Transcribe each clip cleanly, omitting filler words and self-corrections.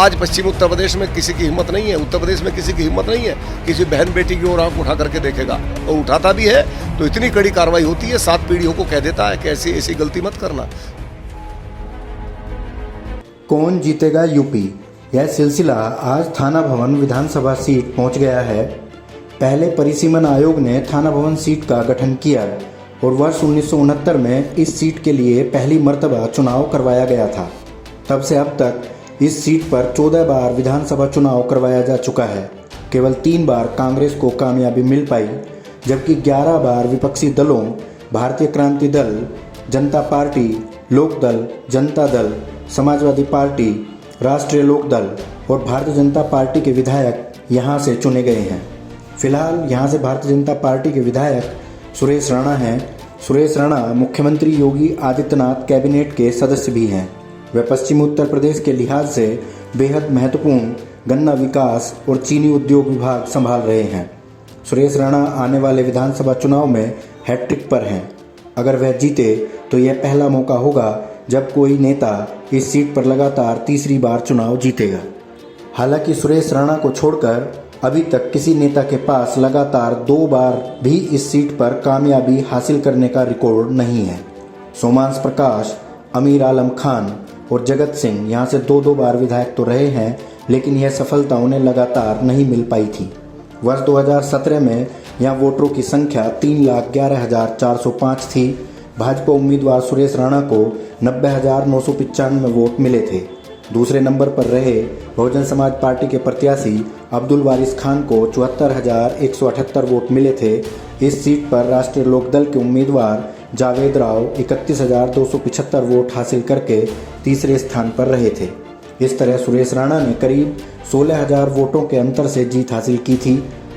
आज पश्चिम उत्तर प्रदेश में किसी की हिम्मत नहीं है, उत्तर प्रदेश में किसी की हिम्मत नहीं है किसी बहन बेटी की ओर आंख उठा करके देखेगा। और उठाता भी है तो इतनी कड़ी कार्रवाई होती है, 7 पीढ़ियों को कह देता है कि ऐसी ऐसी गलती मत करना। कौन जीतेगा यूपी, यह सिलसिला आज थाना भवन विधानसभा सीट पहुंच गया है। पहले परिसीमन आयोग ने थाना भवन सीट का गठन किया और वर्ष 1969 में इस सीट के लिए पहली मर्तबा चुनाव करवाया गया था। तब से अब तक इस सीट पर 14 बार विधानसभा चुनाव करवाया जा चुका है। केवल 3 बार कांग्रेस को कामयाबी मिल पाई, जबकि 11 बार विपक्षी दलों भारतीय क्रांति दल, जनता पार्टी, लोकदल, जनता दल, समाजवादी पार्टी, राष्ट्रीय लोकदल और भारतीय जनता पार्टी के विधायक यहां से चुने गए हैं। फिलहाल यहां से भारतीय जनता पार्टी के विधायक सुरेश राणा हैं। सुरेश राणा मुख्यमंत्री योगी आदित्यनाथ कैबिनेट के सदस्य भी हैं। वे पश्चिमी उत्तर प्रदेश के लिहाज से बेहद महत्वपूर्ण गन्ना विकास और चीनी उद्योग विभाग संभाल रहे हैं। सुरेश राणा आने वाले विधानसभा चुनाव में हैट्रिक पर हैं। अगर वह जीते तो यह पहला मौका होगा जब कोई नेता इस सीट पर लगातार तीसरी बार चुनाव जीतेगा। हालांकि सुरेश राणा को छोड़कर अभी तक किसी नेता के पास लगातार 2 बार भी इस सीट पर कामयाबी हासिल करने का रिकॉर्ड नहीं है। सोमांश प्रकाश, अमीर आलम खान और जगत सिंह यहाँ से 2-2 बार विधायक तो रहे हैं, लेकिन यह सफलता उन्हें लगातार नहीं मिल पाई थी। वर्ष 2017 में यहाँ वोटरों की संख्या 3,11,405 थी। भाजपा उम्मीदवार सुरेश राणा को 90,995 वोट मिले थे। दूसरे नंबर पर रहे बहुजन समाज पार्टी के प्रत्याशी अब्दुल वारिस खान को 74,178 वोट मिले थे। इस सीट पर राष्ट्रीय लोकदल के उम्मीदवार जावेद राव 31,275 वोट हासिल करके तीसरे स्थान पर रहे थे। इस तरह सुरेश राणा ने करीब 16,000 वोटों के अंतर से जीत हासिल की थी।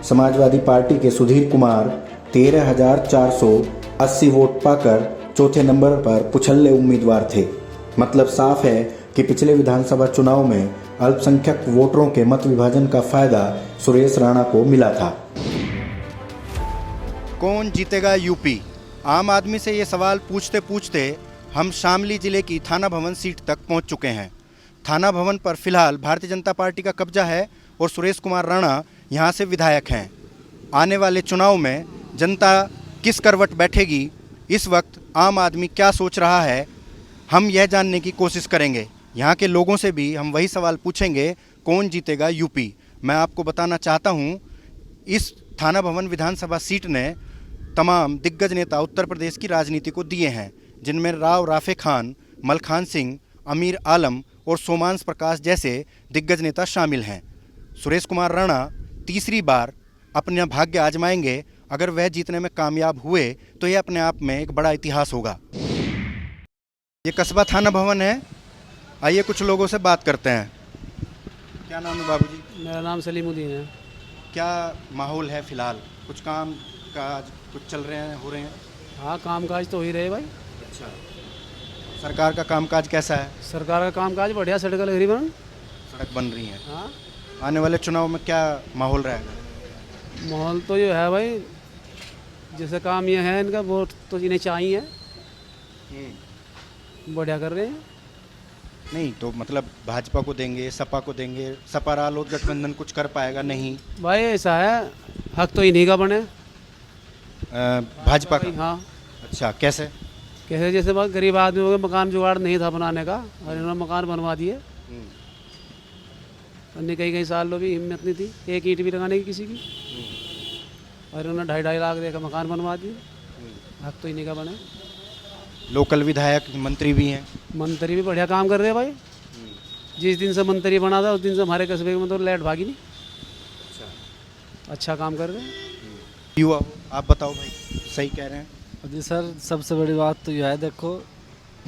समाजवादी पार्टी के सुधीर कुमार 13,480 वोट पाकर चौथे नंबर पर पुछल्ले उम्मीदवार थे। मतलब साफ है कि पिछले विधानसभा चुनाव में अल्पसंख्यक वोटरों के मत विभाजन का फायदा सुरेश राणा को मिला था। कौन जीतेगा यूपी? आम आदमी से ये सवाल पूछते पूछते हम शामली जिले की थाना भवन सीट तक पहुंच चुके हैं। थाना भवन पर फिलहाल भारतीय जनता पार्टी का कब्जा है और सुरेश कुमार राणा यहां से विधायक हैं। आने वाले चुनाव में जनता किस करवट बैठेगी, इस वक्त आम आदमी क्या सोच रहा है, हम यह जानने की कोशिश करेंगे। यहाँ के लोगों से भी हम वही सवाल पूछेंगे, कौन जीतेगा यूपी। मैं आपको बताना चाहता हूँ, इस थाना भवन विधानसभा सीट ने तमाम दिग्गज नेता उत्तर प्रदेश की राजनीति को दिए हैं, जिनमें राव राफे खान, मलखान सिंह, अमीर आलम और सोमांश प्रकाश जैसे दिग्गज नेता शामिल हैं। सुरेश कुमार राणा तीसरी बार अपना भाग्य आजमाएंगे। अगर वह जीतने में कामयाब हुए तो यह अपने आप में एक बड़ा इतिहास होगा। ये कस्बा थाना भवन है। आइए कुछ लोगों से बात करते हैं। क्या नाम है बाबूजी? मेरा नाम सलीमुद्दीन है। क्या माहौल है फिलहाल? कुछ काम काज कुछ चल रहे हैं, हो रहे हैं? हाँ, कामकाज तो हो ही रहे भाई। अच्छा, सरकार का कामकाज कैसा है? सरकार का कामकाज बढ़िया, सड़क लग रही बन सड़क बन रही है। हाँ, आने वाले चुनाव में क्या माहौल रहेगा? माहौल तो ये है भाई, जैसे काम ये है इनका, वोट तो इन्हें चाहिए, बढ़िया कर रहे हैं। नहीं तो मतलब भाजपा को देंगे, सपा को देंगे, सपा रालोद गठबंधन कुछ कर पाएगा? नहीं भाई ऐसा है, हक तो इन्हीं का बने, भाजपा का। हाँ। अच्छा, कैसे? कैसे? जैसे बात गरीब आदमी को मकान जुगाड़ नहीं था बनाने का और इन्होंने मकान बनवा दिए। अन्य कई साल लो भी हिम्मत नहीं थी एक ईंट भी लगाने की किसी की, और इन्होंने 2.5 लाख देकर मकान बनवा दिए। हक तो इन्हीं का बने। लोकल विधायक मंत्री भी हैं। मंत्री भी बढ़िया काम कर रहे हैं भाई। जिस दिन से मंत्री बना था उस दिन से हमारे कस्बे में तो लाइट भागी नहीं। अच्छा काम कर रहे हैं। युवा आप बताओ भाई, सही कह रहे हैं? जी सर, सबसे बड़ी बात तो यह है, देखो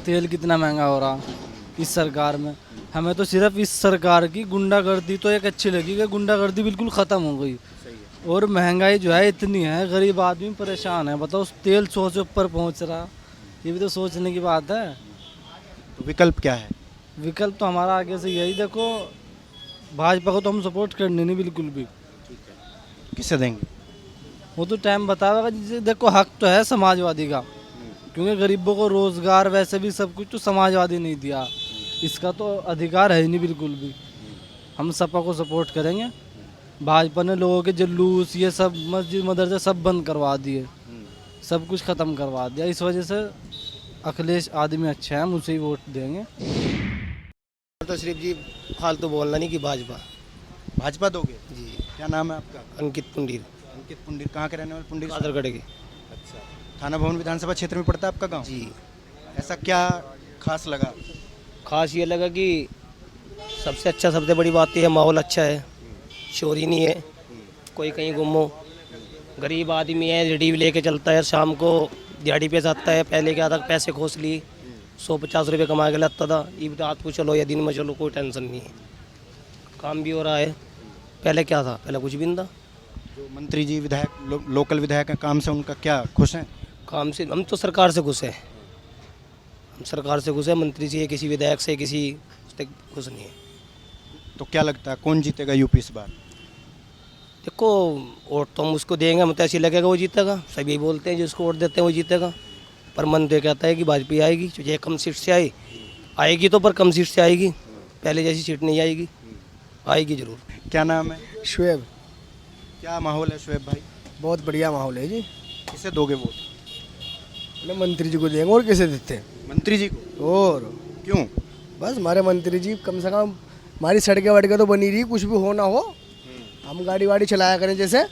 तेल कितना महंगा हो रहा इस सरकार में। हमें तो सिर्फ इस सरकार की गुंडागर्दी तो एक अच्छी लगी कि गुंडागर्दी बिल्कुल ख़त्म हो गई। और महंगाई जो है इतनी है, गरीब आदमी परेशान है। बताओ, तेल 100 से ऊपर पहुंच रहा, ये भी तो सोचने की बात है। तो विकल्प क्या है? विकल्प तो हमारा आगे से यही, देखो भाजपा को तो हम सपोर्ट करने नहीं बिल्कुल भी। किसे देंगे? वो तो टाइम बताएगा। देखो हक तो है समाजवादी का, क्योंकि गरीबों को रोजगार वैसे भी सब कुछ तो समाजवादी नहीं दिया, इसका तो अधिकार है ही नहीं बिल्कुल भी। हम सपा को सपोर्ट करेंगे। भाजपा ने लोगों के जुलूस ये सब मस्जिद मदरसे सब बंद करवा दिए, सब कुछ ख़त्म करवा दिया। इस वजह से अखिलेश आदमी अच्छा है, हम उसे ही वोट देंगे। तो सिर्फ जी फालतू बोलना नहीं कि भाजपा। भाजपा दोगे जी। क्या नाम है आपका? अंकित पुंडीर, अंकित पुंडीर। कहाँ के रहने वाले पुंडीर? कादरगढ़ के। अच्छा। थाना भवन विधानसभा क्षेत्र में पड़ता है आपका गांव? जी। ऐसा क्या खास लगा? खास ये लगा कि सबसे अच्छा, सबसे बड़ी बात यह है माहौल अच्छा है, चोरी नहीं है, कोई कहीं गुम हो, गरीब आदमी है, रेडी लेके चलता है, शाम को दिहाड़ी पे जाता है। पहले क्या था, पैसे खोस लिए, 150 रुपये कमा के लाता था। ये रात को चलो या दिन में चलो कोई टेंशन नहीं है, काम भी हो रहा है। पहले क्या था, पहले कुछ भी नहीं था। जो मंत्री जी विधायक लोकल विधायक हैं, काम से उनका क्या खुश हैं? काम से हम तो सरकार से खुश हैं, हम सरकार से खुश हैं। मंत्री से, किसी विधायक से, किसी से खुश नहीं है। तो क्या लगता है कौन जीतेगा यूपी इस बार? देखो, वोट तो हम उसको देंगे, हमें तो ऐसे लगेगा वो जीतेगा। सभी बोलते हैं जिसको वोट देते हैं वो जीतेगा, पर मन तो ये कहता है कि भाजपा आएगी। चाहे कम सीट से आएगी तो, पर कम सीट से आएगी, पहले जैसी सीट नहीं आएगी, आएगी जरूर। क्या नाम है? शुएब। क्या माहौल है शुएब भाई? बहुत बढ़िया माहौल है जी। किसे दोगे वोट? मैं मंत्री जी को देंगे, और किसे देते हैं? मंत्री जी को। और क्यों? बस हमारे मंत्री जी कम से कम हमारी सड़कें वड़कें तो बनी रही, कुछ भी हो ना हो, हम गाड़ी वाड़ी चलाया करें जैसे,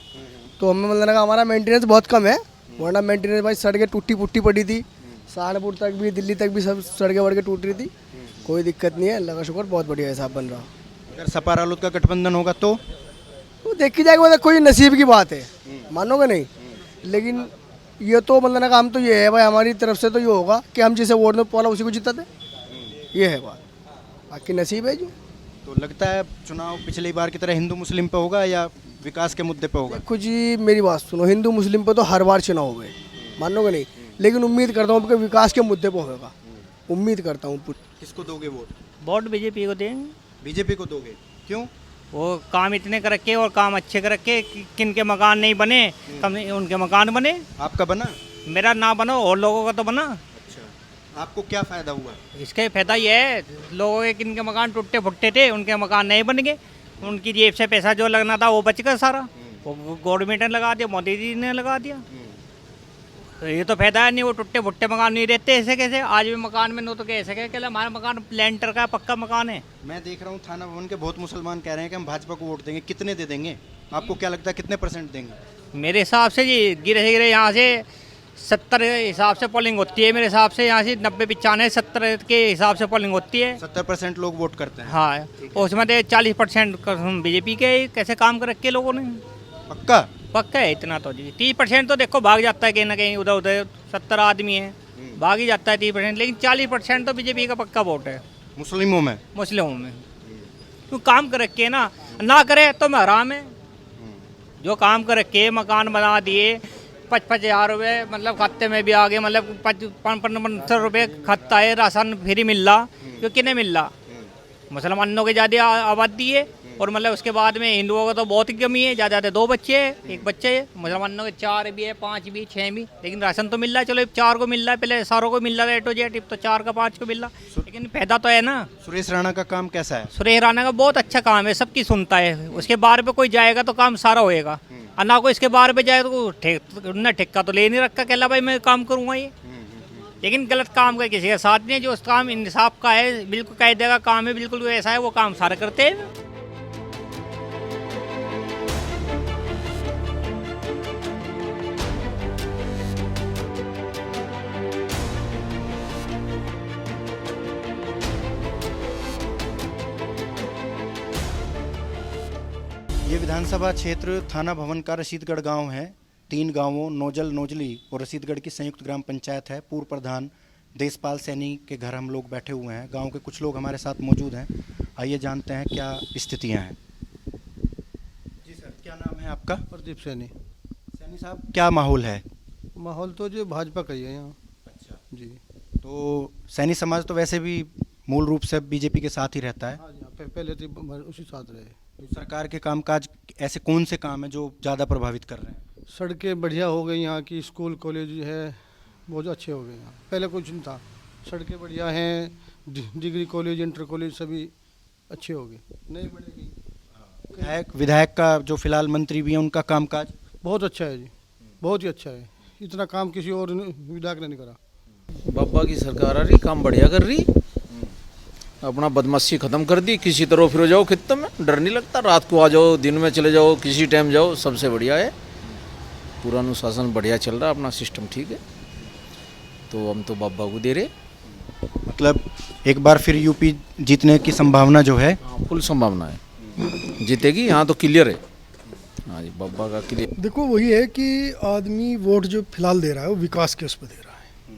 तो हमें मतलब लगा हमारा मेंटेनेंस बहुत कम है। वरना मेंटेनेंस भाई सड़कें टूटी फुट्टी पड़ी थी, सहारनपुर तक भी, दिल्ली तक भी सब सड़कें वड़कें टूट रही थी। कोई दिक्कत नहीं है, अल्लाह का शुक्र, बहुत बढ़िया हिसाब बन रहा। अगर सपा रालोद का गठबंधन होगा तो देखी जाएगी, मतलब कोई नसीब की बात है, मानोगे नहीं। लेकिन ये तो मतलब ना काम तो ये है भाई, हमारी तरफ से तो ये होगा कि हम जिसे वोट में पाला उसी को जिताते, ये है बात। बाकी नसीब है जी। तो लगता है चुनाव पिछली बार की तरह हिंदू मुस्लिम पे होगा या विकास के मुद्दे पे होगा? देखो जी, मेरी बात सुनो, हिंदू मुस्लिम पे तो हर बार चुनाव हुए, मानोगे नहीं, लेकिन उम्मीद करता हूँ कि विकास के मुद्दे पे होगा, उम्मीद करता हूँ। किसको दोगे वोट? वोट बीजेपी को देंगे। बीजेपी को दोगे? क्यों? वो काम इतने कर रखे और काम अच्छे कर रखे, किन के मकान नहीं बने, कम उनके मकान बने। आपका बना? मेरा ना बनो और लोगों का तो बना। अच्छा, आपको क्या फायदा हुआ? इसका फायदा ये है, लोगों के किन के मकान टूटे फुट्टे थे, उनके मकान नहीं बन गए, उनकी जेब से पैसा जो लगना था वो बच गया सारा, वो गवर्नमेंट ने लगा दिया, मोदी जी ने लगा दिया। तो ये तो फायदा है नहीं, वो टूटे फुट्टे मकान नहीं रहते ऐसे कैसे, आज भी मकान में नो तो कैसे क्या, हमारा मकान प्लेंटर का पक्का मकान है। मैं देख रहा हूँ थाना भवन के बहुत मुसलमान कह रहे हैं कि हम भाजपा को वोट देंगे। कितने दे देंगे? आपको क्या लगता है कितने % देंगे? मेरे हिसाब से जी गिरे यहाँ से 70 हिसाब से पोलिंग होती है, मेरे हिसाब से यहाँ से 90 95 70 के हिसाब से पोलिंग होती है। 70% लोग वोट करते हैं। हाँ, उसमें 40% बीजेपी के कैसे काम कर रखे लोगों ने। पक्का? पक्का है इतना तो जी। 30% तो देखो भाग जाता है कहीं ना कहीं, उधर उधर 70 आदमी है, भाग ही जाता है 30%, लेकिन 40% तो बीजेपी का पक्का वोट है मुस्लिमों में। मुस्लिमों में। क्यों काम कर रखे ना करे तो मैं हराम है। जो काम कर रखे, मकान बना दिए, 55,000 रुपये मतलब खाते में भी आ गए, मतलब 55 रुपये खाता है, राशन फ्री मिल रहा, क्यों किन्हें मिल रहा? मुसलमानों की ज़्यादा आबादी है, और मतलब उसके बाद में हिंदुओं का तो बहुत ही कमी है, ज़्यादा 2 बच्चे हैं, 1 बच्चे है, मुसलमानों के 4 भी है, 5 भी, 6 भी, लेकिन राशन तो मिल रहा है। चलो 4 को मिल रहा है, पहले सारों को मिल रहा है A to Z, अब तो 4 का 5 को मिल रहा, लेकिन फायदा तो है ना। सुरेश राणा का काम कैसा है? सुरेश राणा का बहुत अच्छा काम है, सबकी सुनता है, उसके बारे पे कोई जाएगा तो काम सारा होएगा, और ना कोई इसके बारे पे जाए तो ना ठेका तो ले नहीं रखा, कहला भाई मैं काम करूँगा ये, लेकिन गलत काम का किसी का साथ नहीं है। जो उस काम इंसाफ का है, बिल्कुल कायदे का काम है, बिल्कुल वैसा है, वो काम सारा करते हैं। ये विधानसभा क्षेत्र थाना भवन का रशीदगढ़ गांव है। 3 गांवों नोजल, नोजली और रशीदगढ़ की संयुक्त ग्राम पंचायत है। पूर्व प्रधान देशपाल सैनी के घर हम लोग बैठे हुए हैं। गांव के कुछ लोग हमारे साथ मौजूद हैं, आइए जानते हैं क्या स्थितियां हैं। जी सर, क्या नाम है आपका? प्रदीप सैनी। सैनी साहब, क्या माहौल है? माहौल तो जो भाजपा का ही है यहाँ। अच्छा जी। तो सैनी समाज तो वैसे भी मूल रूप से बीजेपी के साथ ही रहता है। हाँ जी, पहले तो उसी साथ रहे। सरकार के कामकाज ऐसे कौन से काम हैं जो ज़्यादा प्रभावित कर रहे हैं? सड़कें बढ़िया हो गई यहाँ की, स्कूल कॉलेज है बहुत अच्छे हो गए यहाँ, पहले कुछ नहीं था। सड़कें बढ़िया हैं, डिग्री कॉलेज, इंटर कॉलेज सभी अच्छे हो गए, नहीं बढ़ेगी। विधायक का जो फिलहाल मंत्री भी हैं उनका कामकाज बहुत अच्छा है जी, बहुत ही अच्छा है। इतना काम किसी और विधायक ने नहीं करा। बाबा की सरकार आ रही, काम बढ़िया कर रही, अपना बदमाशी खत्म कर दी। किसी तरह फिर जाओ खित्ते में, डर नहीं लगता। रात को आ जाओ, दिन में चले जाओ, किसी टाइम जाओ, सबसे बढ़िया है। पूरा अनुशासन बढ़िया चल रहा है, अपना सिस्टम ठीक है। तो हम तो बाबा को दे रहे। मतलब एक बार फिर यूपी जीतने की संभावना जो है, फुल संभावना है, जीतेगी यहाँ तो क्लियर है। हाँ जी, बाबा का क्लियर। देखो वही है कि आदमी वोट जो फिलहाल दे रहा है वो विकास के उस पर दे रहा है।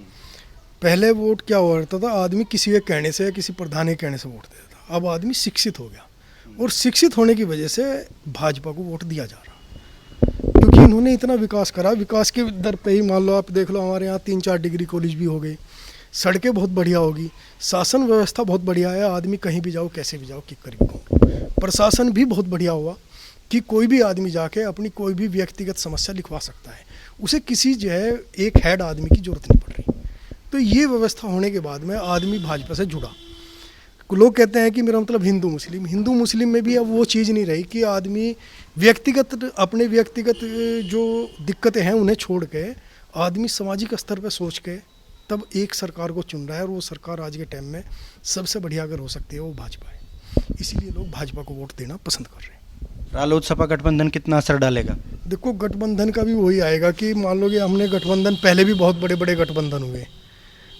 पहले वोट क्या हुआ करता था, आदमी किसी के कहने से या किसी प्रधान के कहने से वोट देता था। अब आदमी शिक्षित हो गया और शिक्षित होने की वजह से भाजपा को वोट दिया जा रहा है, क्योंकि इन्होंने इतना विकास करा। विकास के दर पे ही मान लो आप देख लो, हमारे यहाँ 3-4 डिग्री कॉलेज भी हो गए, सड़कें बहुत बढ़िया होगी, शासन व्यवस्था बहुत बढ़िया है। आदमी कहीं भी जाओ, कैसे भी जाओ, किक कर भी जाओ। प्रशासन भी बहुत बढ़िया हुआ कि कोई भी आदमी जाके अपनी कोई भी व्यक्तिगत समस्या लिखवा सकता है, उसे किसी जो है एक हेड आदमी की जरूरत नहीं पड़ रही। तो ये व्यवस्था होने के बाद में आदमी भाजपा से जुड़ा। लोग कहते हैं कि मेरा मतलब हिंदू मुस्लिम में भी अब वो चीज़ नहीं रही कि आदमी अपने व्यक्तिगत जो दिक्कतें हैं उन्हें छोड़ के आदमी सामाजिक स्तर पर सोच के तब एक सरकार को चुन रहा है। और वो सरकार आज के टाइम में सबसे बढ़िया अगर हो सकती है वो भाजपा है, इसीलिए लोग भाजपा को वोट देना पसंद कर रहे हैं। रालोद सपा गठबंधन कितना असर डालेगा? देखो गठबंधन का भी वही आएगा कि मान लो कि हमने गठबंधन, पहले भी बहुत बड़े बड़े गठबंधन हुए।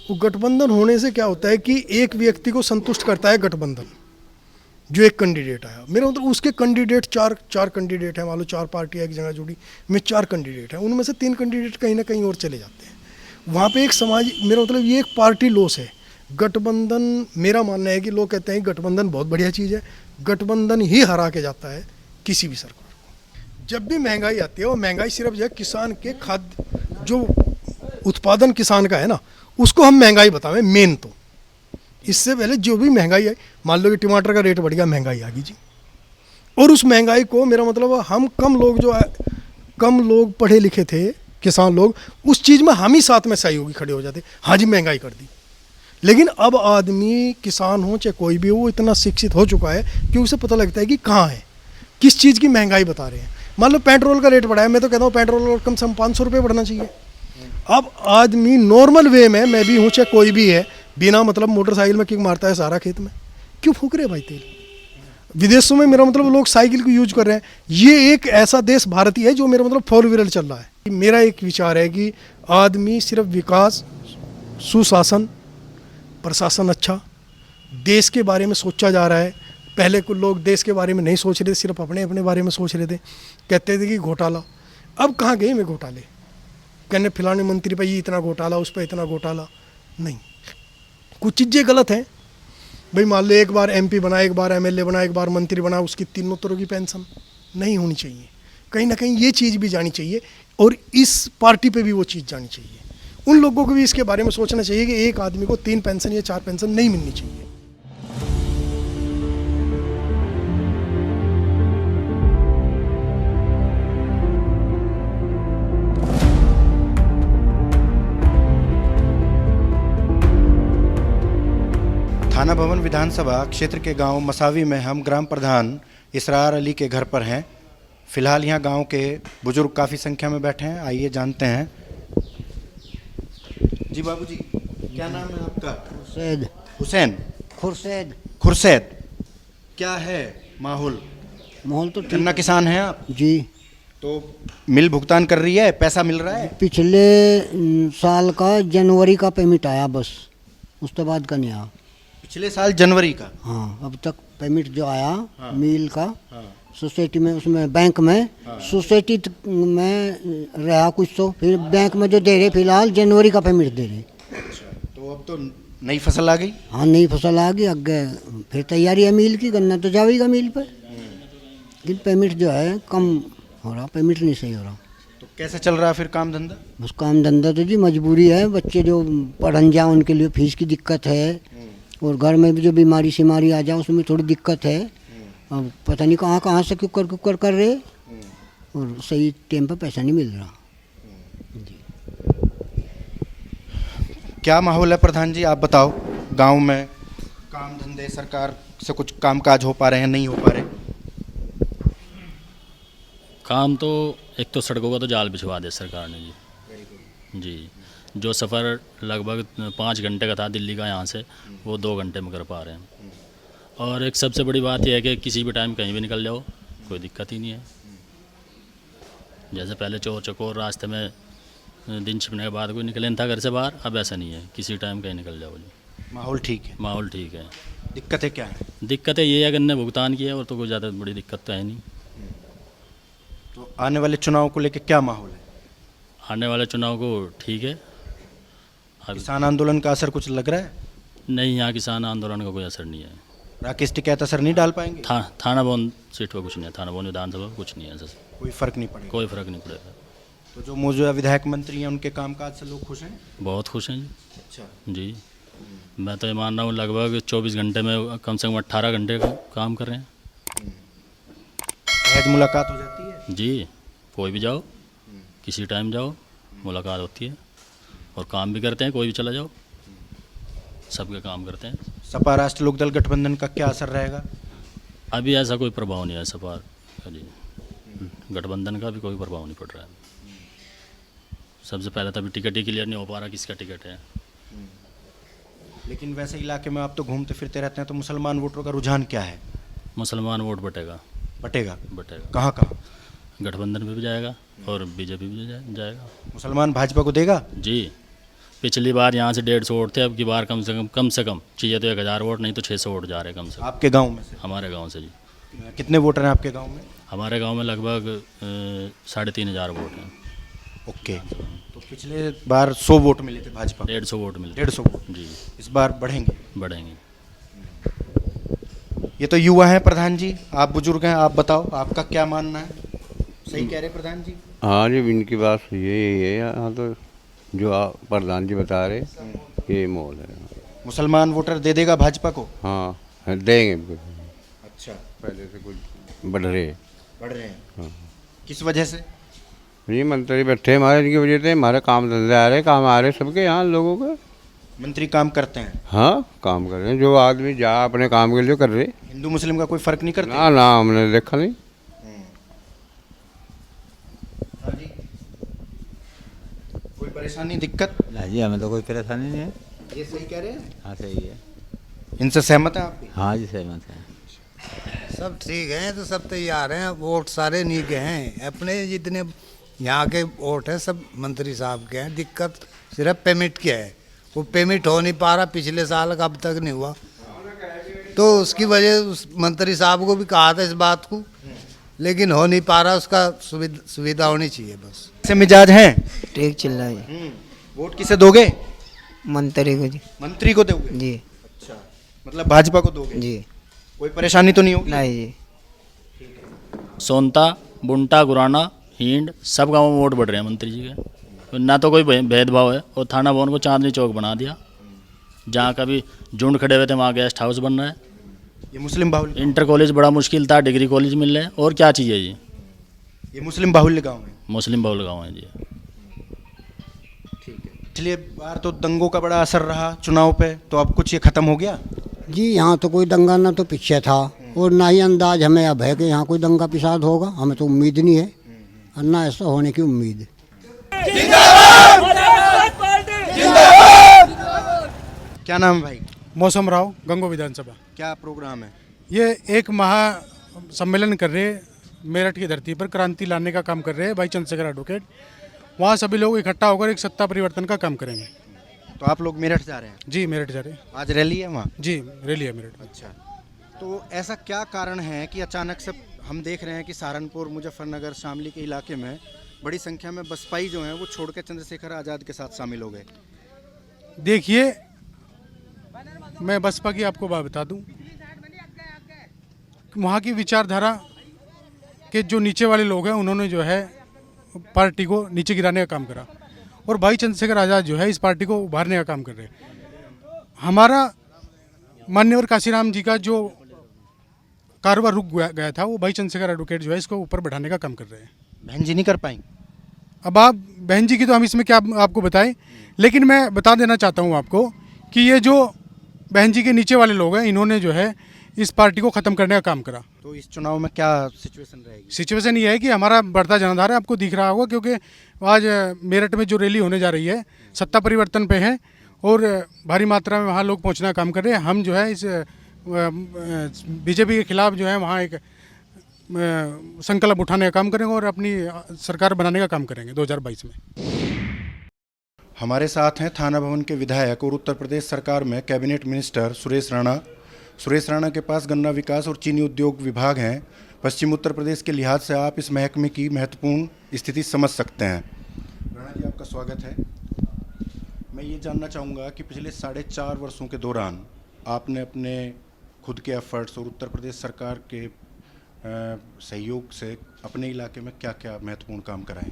वो गठबंधन होने से क्या होता है कि एक व्यक्ति को संतुष्ट करता है गठबंधन, जो एक कैंडिडेट आया। मेरा मतलब उसके कैंडिडेट चार कैंडिडेट हैं, मान लो 4 पार्टियाँ एक जगह जुड़ी, में 4 कैंडिडेट हैं, उनमें से 3 कैंडिडेट कहीं ना कहीं और चले जाते हैं। वहाँ पे एक समाज, मेरा मतलब ये एक पार्टी लॉस है। गठबंधन, मेरा मानना है कि लोग कहते हैं गठबंधन बहुत बढ़िया चीज़ है, गठबंधन ही हरा के जाता है किसी भी सरकार को। जब भी महंगाई आती है, वो महंगाई सिर्फ जो है किसान के खाद्य जो उत्पादन किसान का है ना, उसको हम महंगाई बतावें मेन। तो इससे पहले जो भी महंगाई है, मान लो कि टमाटर का रेट बढ़ गया, महंगाई आ गई जी। और उस महंगाई को, मेरा मतलब हम कम लोग पढ़े लिखे थे, किसान लोग, उस चीज़ में हम ही साथ में सहयोगी खड़े हो जाते, हाँ जी महंगाई कर दी। लेकिन अब आदमी, किसान हो चाहे कोई भी हो, वो इतना शिक्षित हो चुका है कि उसे पता लगता है कि कहाँ है, किस चीज़ की महंगाई बता रहे हैं। मान लो पेट्रोल का रेट बढ़ा है, मैं तो कहता हूँ पेट्रोल कम से कम 500 रुपये बढ़ना चाहिए। अब आदमी नॉर्मल वे में, मैं भी हूँ चाहे कोई भी है, बिना मतलब मोटरसाइकिल में किक मारता है सारा खेत में, क्यों फूक रहे भाई तेल? विदेशों में मेरा मतलब लोग साइकिल को यूज कर रहे हैं। ये एक ऐसा देश भारत ही है जो मेरा मतलब 4 व्हीलर चल रहा है। मेरा एक विचार है कि आदमी सिर्फ विकास, सुशासन, प्रशासन अच्छा, देश के बारे में सोचा जा रहा है। पहले कुछ लोग देश के बारे में नहीं सोच रहे थे, सिर्फ अपने अपने बारे में सोच रहे थे, कहते थे कि घोटाला। अब कहाँ गए में घोटाले? कहने फलाने मंत्री पर ये इतना घोटाला, उस पर इतना घोटाला। नहीं, कुछ चीज़ें गलत हैं भाई। मान लो एक बार MP बना, एक बार MLA बना, एक बार मंत्री बना, उसकी 3 तरह की पेंशन नहीं होनी चाहिए। कहीं ना कहीं ये चीज़ भी जानी चाहिए और इस पार्टी पे भी वो चीज़ जानी चाहिए। उन लोगों को भी इसके बारे में सोचना चाहिए कि एक आदमी को 3 पेंशन या 4 पेंशन नहीं मिलनी चाहिए। थाना भवन विधानसभा क्षेत्र के गांव मसावी में हम ग्राम प्रधान इसरार अली के घर पर हैं। फिलहाल यहाँ गांव के बुजुर्ग काफ़ी संख्या में बैठे हैं, आइए जानते हैं। जी बाबूजी, क्या नाम है आपका? हुसैन खुर्शेद। क्या है माहौल तो गन्ना किसान हैं आप जी। तो मिल भुगतान कर रही है, पैसा मिल रहा है? पिछले साल का जनवरी का पेमेंट आया, बस उसके बाद का नहीं आया। पिछले साल जनवरी का? हाँ, अब तक पेमेंट जो आया। हाँ, मिल का। हाँ, सोसाइटी में, उसमें बैंक में। हाँ, सोसाइटी में रहा कुछ, तो फिर बैंक में जो दे रहे फिलहाल जनवरी का पेमेंट दे रहे। अच्छा, तो अब तो नई फसल आ गई? हाँ, नई फसल आ गई, आगे फिर तैयारी है मिल की, गन्ना तो जाएगा मिल पर। लेकिन पेमेंट जो है कम हो रहा, पेमेंट नहीं सही हो रहा। तो कैसे चल रहा है फिर काम धंधा? बस काम धंधा तो जी मजबूरी है, बच्चे जो पढ़न जाए उनके लिए फीस की दिक्कत है, और घर में भी जो बीमारी शिमारी आ जाए उसमें थोड़ी दिक्कत है। अब पता नहीं कहाँ से कुकर कर रहे, और सही टाइम पर पैसा नहीं मिल रहा। क्या माहौल है प्रधान जी, आप बताओ। गांव में काम धंधे, सरकार से कुछ कामकाज हो पा रहे हैं, नहीं हो पा रहे? काम तो एक तो सड़कों का तो जाल बिछवा दिया सरकार ने जी। जो सफ़र लगभग 5 घंटे का था दिल्ली का यहाँ से, वो 2 घंटे में कर पा रहे हैं। और एक सबसे बड़ी बात यह है कि किसी भी टाइम कहीं भी निकल जाओ, कोई दिक्कत ही नहीं है। जैसे पहले चोर चकोर रास्ते में दिन छिपने के बाद कोई निकले था घर से बाहर, अब ऐसा नहीं है, किसी टाइम कहीं निकल जाओ जी। माहौल ठीक है? माहौल ठीक है। दिक्कतें क्या है? दिक्कतें ये है कि ने भुगतान किया और तो कोई ज़्यादा बड़ी दिक्कत तो है नहीं। तो आने वाले चुनाव को लेकर क्या माहौल है? आने वाले चुनाव को ठीक है। किसान आंदोलन का असर कुछ लग रहा है? नहीं, यहाँ किसान आंदोलन का कोई असर नहीं है। राकेश टिकैत असर नहीं डाल पाएंगे? थाना भवन सीट पर कुछ नहीं है, थाना भवन विधानसभा पर कुछ नहीं है, ऐसा कोई फर्क नहीं पड़ेगा? कोई फर्क नहीं पड़ेगा। तो जो मौजूदा विधायक मंत्री हैं उनके कामकाज से लोग खुश हैं? बहुत खुश हैं जी। अच्छा जी, मैं तो ये मान रहा हूँ लगभग 24 घंटे में कम से कम 18 घंटे का काम कर रहे हैं। सहज मुलाकात हो जाती है जी, कोई भी जाओ, किसी टाइम जाओ, मुलाकात होती है और काम भी करते हैं। कोई भी चला जाओ, सबके काम करते हैं। सपा राष्ट्र लोकदल गठबंधन का क्या असर रहेगा? अभी ऐसा कोई प्रभाव नहीं है सपा का जी, गठबंधन का भी कोई प्रभाव नहीं पड़ रहा है। सबसे पहले तो अभी टिकट ही क्लियर नहीं हो पा रहा किसका टिकट है। लेकिन वैसे इलाके में आप तो घूमते फिरते रहते हैं, तो मुसलमान वोटरों का रुझान क्या है? मुसलमान वोट बटेगा। बटेगा? कहाँ कहाँ? गठबंधन पे भी जाएगा और बीजेपी भी जाएगा। मुसलमान भाजपा को देगा जी। पिछली बार यहाँ से 150 वोट थे, अब की बार कम से कम चाहिए तो 1000 वोट, नहीं तो 600 वोट जा रहे हैं कम से कम। आपके गाँव में से? हमारे गाँव से जी। कितने वोटर हैं आपके गाँव में? हमारे गाँव में लगभग 3500 वोट हैं। ओके, तो पिछले बार 100 वोट मिले थे भाजपा? 150 वोट मिले। 150 वोट जी। इस बार बढ़ेंगे? बढ़ेंगे। ये तो युवा हैं प्रधान जी, आप बुजुर्ग हैं, आप बताओ आपका क्या मानना है? सही कह रहे प्रधान जी? हाँ जी, इनकी बात यही है। यहाँ तो जो आप प्रधान जी बता रहे ये मोल है। मुसलमान वोटर दे देगा भाजपा को? हाँ देंगे। अच्छा, पहले से कुछ बढ़ रहे हैं। हाँ। किस वजह से? ये मंत्री बैठे हमारे, इनकी वजह से हमारे काम धंधे आ रहे, काम आ रहे सबके यहाँ लोगों के। मंत्री काम करते हैं? हाँ काम कर रहे हैं, जो आदमी जा अपने काम के लिए कर रहे। हिंदू मुस्लिम का कोई फर्क नहीं करते? ना हमने देखा नहीं। कोई परेशानी दिक्कत? नहीं जी, हमें तो कोई परेशानी नहीं है। ये सही कह रहे हैं? हाँ सही है। इनसे सहमत हैं आप भी? हाँ जी सहमत है। सब ठीक हैं, तो सब तैयार हैं। वोट सारे नहीं के हैं, अपने जितने यहाँ के वोट हैं सब मंत्री साहब के हैं। दिक्कत सिर्फ पेमेंट की है, वो पेमेंट हो नहीं पा रहा। पिछले साल का अब तक नहीं हुआ, तो उसकी वजह उस मंत्री साहब को भी कहा था इस बात को, लेकिन हो नहीं पा रहा। उसका सुविधा होनी चाहिए बस। से मिजाज हैं? ठीक चल रहा है। वोट किसे दोगे? मंत्री को जी। मंत्री को दोगे जी? अच्छा, मतलब भाजपा को दोगे जी। कोई परेशानी तो नहीं होगी? नहीं जी। सोनता, बुंटा, गुराना, हींड सब गाँव में वोट बढ़ रहे हैं मंत्री जी के। ना तो कोई भेदभाव है। और थाना भवन को चांदनी चौक बना दिया। जहाँ कभी झुंड खड़े हुए थे वहाँ गेस्ट हाउस बन रहा है। ये मुस्लिम बाहुल्य? इंटर कॉलेज बड़ा मुश्किल था, डिग्री कॉलेज मिल रहे हैं। और क्या चाहिए जी? ये मुस्लिम बाहुल्य गाँव है? मुस्लिम बहुल गाँव है जी। ठीक है। पिछले बार तो दंगों का बड़ा असर रहा चुनाव पे, तो अब कुछ ये खत्म हो गया? जी यहाँ तो कोई दंगा ना तो पीछे था, और ना ही अंदाज हमें अब है कि यहाँ कोई दंगा पिसाद होगा। हमें तो उम्मीद नहीं है, और ना ऐसा होने की उम्मीद। क्या नाम है भाई? मौसम राव, गंगो विधानसभा। क्या प्रोग्राम है? ये एक महा सम्मेलन कर रहे हैं, मेरठ की धरती पर क्रांति लाने का काम कर रहे हैं भाई चंद्रशेखर एडवोकेट। वहाँ सभी लोग इकट्ठा होकर एक सत्ता परिवर्तन का काम करेंगे। तो आप लोग मेरठ जा रहे हैं? जी मेरठ जा रहे हैं। आज रैली है वहाँ? जी रैली है मेरठ। अच्छा, तो ऐसा क्या कारण है कि अचानक से हम देख रहे हैं कि सहारनपुर, मुजफ्फरनगर, शामली के इलाके में बड़ी संख्या में बसपाई जो हैं वो छोड़कर चंद्रशेखर आज़ाद के साथ शामिल हो गए? देखिए, मैं बसपा की आपको बात बता दूं, वहाँ की विचारधारा के जो नीचे वाले लोग हैं उन्होंने जो है पार्टी को नीचे गिराने का काम करा, और भाई चंद्रशेखर आज़ाद जो है इस पार्टी को उभारने का काम कर रहे हैं। हमारा मान्यवर काशीराम जी का जो कारोबार रुक गया था, वो भाई चंद्रशेखर एडवोकेट जो है इसको ऊपर बढ़ाने का काम कर रहे हैं। बहन जी नहीं कर पाएंगे? अब आप बहन जी की तो हम इसमें क्या आपको बताएं, लेकिन मैं बता देना चाहता हूँ आपको कि ये जो बहन जी के नीचे वाले लोग हैं, इन्होंने जो है इस पार्टी को ख़त्म करने का काम करा। तो इस चुनाव में क्या सिचुएशन रहेगी? सिचुएशन ये है कि हमारा बढ़ता जनाधार है, आपको दिख रहा होगा, क्योंकि आज मेरठ में जो रैली होने जा रही है सत्ता परिवर्तन पे है और भारी मात्रा में वहाँ लोग पहुँचना काम कर रहे हैं। हम जो है इस बीजेपी के खिलाफ जो है वहाँ एक संकल्प उठाने का काम करेंगे और अपनी सरकार बनाने का काम करेंगे 2022 में। हमारे साथ हैं थाना भवन के विधायक और उत्तर प्रदेश सरकार में कैबिनेट मिनिस्टर सुरेश राणा। सुरेश राणा के पास गन्ना विकास और चीनी उद्योग विभाग हैं। पश्चिम उत्तर प्रदेश के लिहाज से आप इस महकमे की महत्वपूर्ण स्थिति समझ सकते हैं। राणा जी, आपका स्वागत है। मैं ये जानना चाहूँगा कि पिछले 4.5 वर्षों के दौरान आपने अपने खुद के एफर्ट्स और उत्तर प्रदेश सरकार के सहयोग से अपने इलाके में क्या क्या महत्वपूर्ण काम कराएं?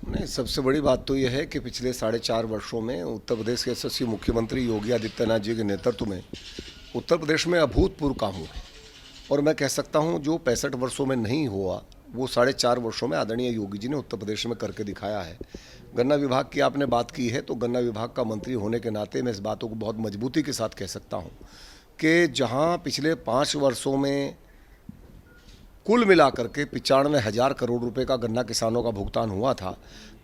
नहीं, सबसे बड़ी बात तो यह है कि पिछले 4.5 वर्षों में उत्तर प्रदेश के यशस्वी मुख्यमंत्री योगी आदित्यनाथ जी के नेतृत्व में उत्तर प्रदेश में अभूतपूर्व काम हुए और मैं कह सकता हूं जो 65 वर्षों में नहीं हुआ वो 4.5 वर्षों में आदरणीय योगी जी ने उत्तर प्रदेश में करके दिखाया है। गन्ना विभाग की आपने बात की है, तो गन्ना विभाग का मंत्री होने के नाते मैं इस बातों को बहुत मजबूती के साथ कह सकता हूँ कि जहाँ पिछले 5 वर्षों में कुल मिलाकर के 95,000 करोड़ रुपए का गन्ना किसानों का भुगतान हुआ था,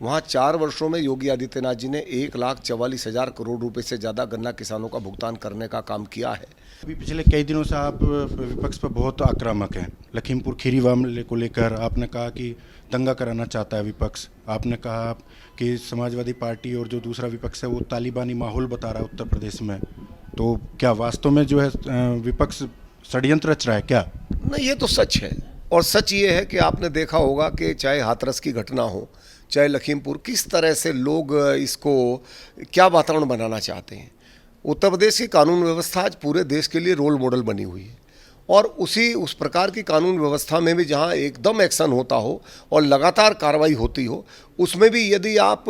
वहाँ 4 वर्षों में योगी आदित्यनाथ जी ने 1,44,000 करोड़ रुपए से ज़्यादा गन्ना किसानों का भुगतान करने का काम किया है। अभी पिछले कई दिनों से आप विपक्ष पर बहुत आक्रामक हैं। लखीमपुर खीरी मामले को लेकर आपने कहा कि दंगा कराना चाहता है विपक्ष। आपने कहा कि समाजवादी पार्टी और जो दूसरा विपक्ष है वो तालिबानी माहौल बता रहा है उत्तर प्रदेश में। तो क्या वास्तव में जो है विपक्ष षड्यंत्र रच रहा है क्या? नहीं, ये तो सच है और सच ये है कि आपने देखा होगा कि चाहे हाथरस की घटना हो, चाहे लखीमपुर, किस तरह से लोग इसको क्या वातावरण बनाना चाहते हैं। उत्तर प्रदेश की कानून व्यवस्था आज पूरे देश के लिए रोल मॉडल बनी हुई है और उस प्रकार की कानून व्यवस्था में भी जहां एकदम एक्शन होता हो और लगातार कार्रवाई होती हो, उसमें भी यदि आप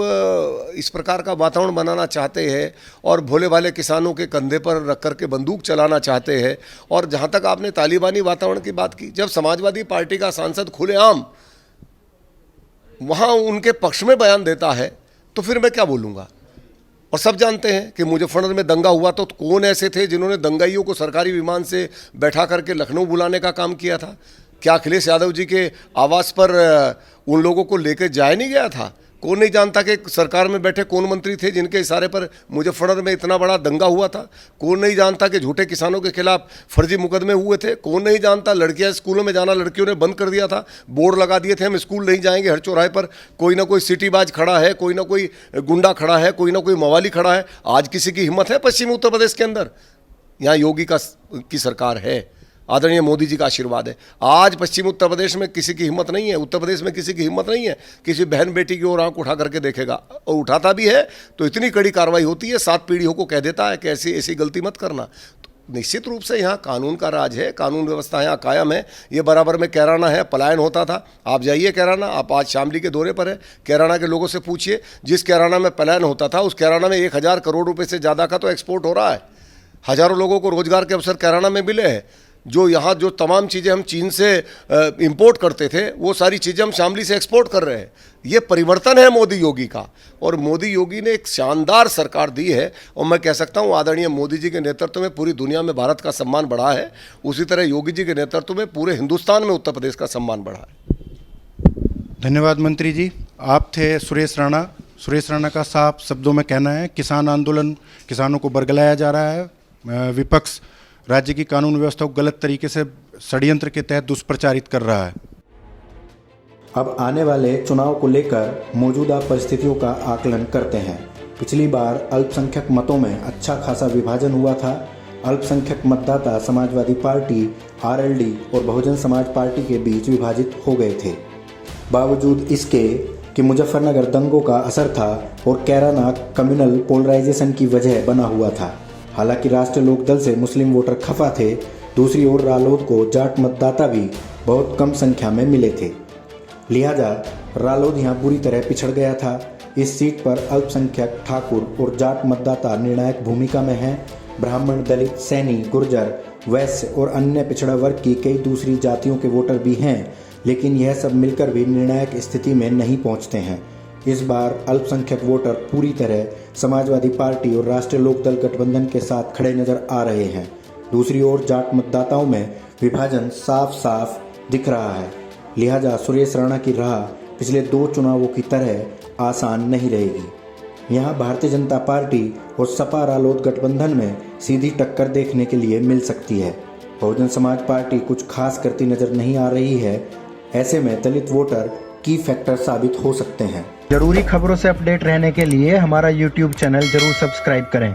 इस प्रकार का वातावरण बनाना चाहते हैं और भोले भाले किसानों के कंधे पर रख कर के बंदूक चलाना चाहते हैं, और जहां तक आपने तालिबानी वातावरण की बात की, जब समाजवादी पार्टी का सांसद खुलेआम वहां उनके पक्ष में बयान देता है तो फिर मैं क्या बोलूँगा। और सब जानते हैं कि मुजफ्फरनगर में दंगा हुआ तो कौन ऐसे थे जिन्होंने दंगाइयों को सरकारी विमान से बैठा करके लखनऊ बुलाने का काम किया था। क्या अखिलेश यादव जी के आवास पर उन लोगों को लेकर जाया नहीं गया था? कौन नहीं जानता कि सरकार में बैठे कौन मंत्री थे जिनके इशारे पर मुजफ्फरनगर में इतना बड़ा दंगा हुआ था? कौन नहीं जानता कि झूठे किसानों के खिलाफ फर्जी मुकदमे हुए थे? कौन नहीं जानता लड़कियां स्कूलों में जाना लड़कियों ने बंद कर दिया था, बोर्ड लगा दिए थे हम स्कूल नहीं जाएंगे, हर चौराहे पर कोई ना कोई सिटीबाज खड़ा है, कोई ना कोई गुंडा खड़ा है, कोई ना कोई मवाली खड़ा है। आज किसी की हिम्मत है पश्चिमी उत्तर प्रदेश के अंदर? यहाँ योगी की सरकार है, आदरणीय मोदी जी का आशीर्वाद है। आज पश्चिम उत्तर प्रदेश में किसी की हिम्मत नहीं है, उत्तर प्रदेश में किसी की हिम्मत नहीं है किसी बहन बेटी की ओर आंख उठा करके देखेगा, और उठाता भी है तो इतनी कड़ी कार्रवाई होती है, 7 पीढ़ियों को कह देता है कि ऐसी गलती मत करना। तो निश्चित रूप से यहाँ कानून का राज है, कानून व्यवस्था यहाँ कायम है। ये बराबर में कैराना है, पलायन होता था। आप जाइए कैराना, आप आज शामली के दौरे पर है, कैराना के लोगों से पूछिए, जिस कैराना में पलायन होता था उस कैराना में 1,000 करोड़ रुपये से ज़्यादा का तो एक्सपोर्ट हो रहा है। हज़ारों लोगों को रोजगार के अवसर कैराना में मिले हैं। जो यहाँ जो तमाम चीज़ें हम चीन से इंपोर्ट करते थे वो सारी चीज़ें हम शामली से एक्सपोर्ट कर रहे हैं। ये परिवर्तन है मोदी योगी का, और मोदी योगी ने एक शानदार सरकार दी है। और मैं कह सकता हूँ आदरणीय मोदी जी के नेतृत्व में पूरी दुनिया में भारत का सम्मान बढ़ा है, उसी तरह योगी जी के नेतृत्व में पूरे हिंदुस्तान में उत्तर प्रदेश का सम्मान बढ़ा है। धन्यवाद मंत्री जी। आप थे सुरेश राणा। सुरेश राणा का साफ शब्दों में कहना है किसान आंदोलन, किसानों को बरगलाया जा रहा है, विपक्ष राज्य की कानून व्यवस्था को गलत तरीके से षड्यंत्र के तहत दुष्प्रचारित कर रहा है। अब आने वाले चुनाव को लेकर मौजूदा परिस्थितियों का आकलन करते हैं। पिछली बार अल्पसंख्यक मतों में अच्छा खासा विभाजन हुआ था। अल्पसंख्यक मतदाता समाजवादी पार्टी, आरएलडी और बहुजन समाज पार्टी के बीच विभाजित हो गए थे। बावजूद इसके कि मुजफ्फरनगर दंगों का असर था और कैराना कम्युनल पोलराइजेशन की वजह बना हुआ था। हालांकि राष्ट्रीय लोकदल से मुस्लिम वोटर खफा थे, दूसरी ओर रालोद को जाट मतदाता भी बहुत कम संख्या में मिले थे। लिहाजा रालोद यहाँ बुरी तरह पिछड़ गया था। इस सीट पर अल्पसंख्यक, ठाकुर और जाट मतदाता निर्णायक भूमिका में हैं। ब्राह्मण, दलित, सैनी, गुर्जर, वैश्य और अन्य पिछड़ा वर्ग की कई दूसरी जातियों के वोटर भी हैं, लेकिन यह सब मिलकर भी निर्णायक स्थिति में नहीं पहुँचते हैं। इस बार अल्पसंख्यक वोटर पूरी तरह समाजवादी पार्टी और राष्ट्रीय लोकदल गठबंधन के साथ खड़े नजर आ रहे हैं। दूसरी ओर जाट मतदाताओं में विभाजन साफ साफ दिख रहा है। लिहाजा सुरेश राणा की राह पिछले 2 चुनावों की तरह आसान नहीं रहेगी। यहाँ भारतीय जनता पार्टी और सपा रालोद गठबंधन में सीधी टक्कर देखने के लिए मिल सकती है। बहुजन समाज पार्टी कुछ खास करती नजर नहीं आ रही है। ऐसे में दलित वोटर की फैक्टर साबित हो सकते हैं। जरूरी खबरों से अपडेट रहने के लिए हमारा YouTube चैनल जरूर सब्सक्राइब करें।